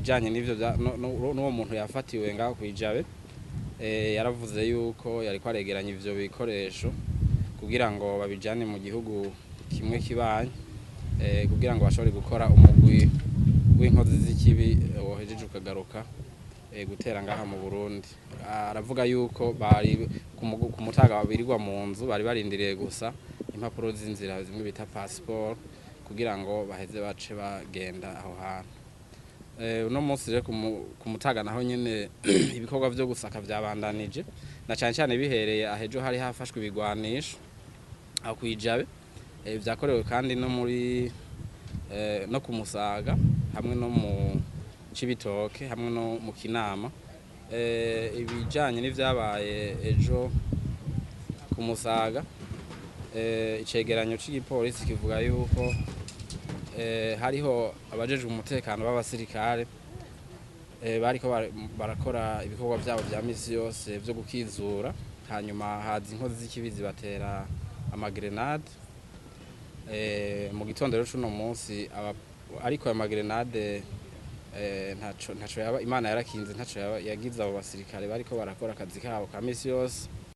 ibijanye n'ivyo n'uwo muntu yafatiwe ngaho kwijabe yaravuze yuko yariko aregeranya ivyo bikoresho kugira ngo babijane mu gihugu kimwe kibanye kugira ngo bashobore gukora umugwi w'inkozi z'ikibi wohejeje ukagaruka gutera ngaha mu Burundi. Aravuga yuko bari ku mutaga babirirwa mu nzu bari barindiriye gusa impapuro z'inzira zimwe bita passport kugira ngo baheze bace bagenda aho hantu. Uno munsi rero ku mutaga naho nyene ibikorwa vyo gusaka vyabandanije na cyane bihereye ahejo hari hafashwe ibigwanisho aho kwijabe vyakorewe kandi no muri no ku Musaga hamwe no mu Cibitoke hamwe no mu Kinama. Ibijanye n'ivyabaye ejo ku Musaga icegeranyo c'igipolisi kivuga yuko hariho abajejwe umutekano b'abasirikare bariko barakora ibikorwa vyabo vya misi yose vyo gukizura, hanyuma haza inkozi z'ikibizi batera amagrenade mu gitondo rero cuno munsi ariko ayo magrenade ntaco Imana yarakinze ntaco yagize abo basirikare bariko barakora akazi kabo ka misi yose.